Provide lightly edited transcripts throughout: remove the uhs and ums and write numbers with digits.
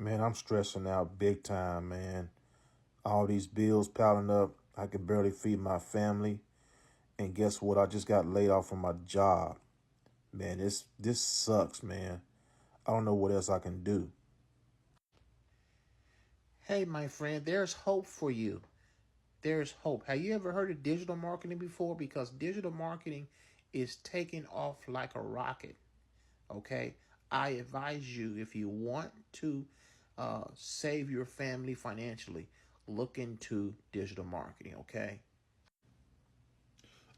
Man, I'm stressing out big time, man. All these bills piling up. I can barely feed my family. And guess what? I just got laid off from my job. Man, this sucks, man. I don't know what else I can do. Hey, my friend, there's hope for you. There's hope. Have you ever heard of digital marketing before? Because digital marketing is taking off like a rocket. Okay. I advise you, if you want to save your family financially, look into digital marketing. Okay.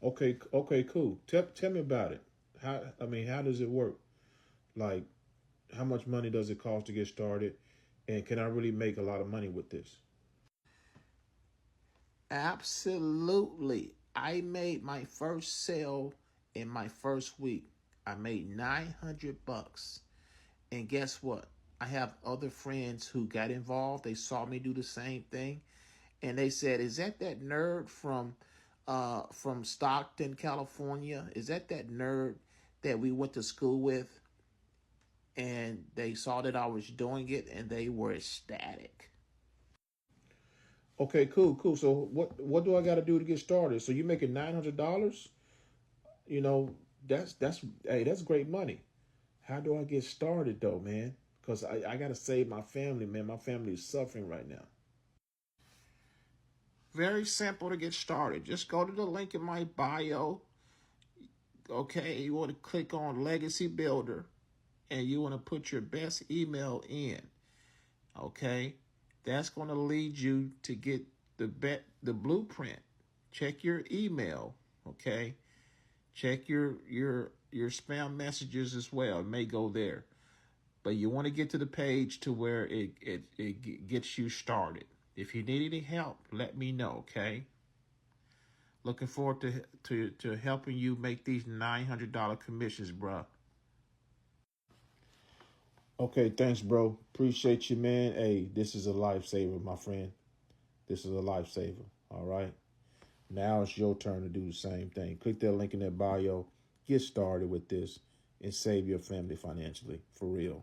Okay, cool. Tell me about it. How does it work? Like, how much money does it cost to get started? And can I really make a lot of money with this? Absolutely. I made my first sale in my first week. I made $900. And guess what? I have other friends who got involved. They saw me do the same thing. And they said, "Is that nerd from Stockton, California? Is that nerd that we went to school with?" And they saw that I was doing it and they were ecstatic. Okay, cool. So what do I got to do to get started? So you're making $900? You know, that's great money. How do I get started though, man? Because I got to save my family, man. My family is suffering right now. Very simple to get started. Just go to the link in my bio. Okay, you want to click on Legacy Builder and you want to put your best email in. Okay, that's going to lead you to get the blueprint. Check your email. Okay, check your spam messages as well. It may go there, but you want to get to the page to where it gets you started. If you need any help, let me know. Okay. Looking forward to helping you make these $900 commissions, bruh. Okay, thanks, bro. Appreciate you, man. Hey, this is a lifesaver, my friend. This is a lifesaver. All right. Now it's your turn to do the same thing. Click that link in that bio. Get started with this and save your family financially. For real.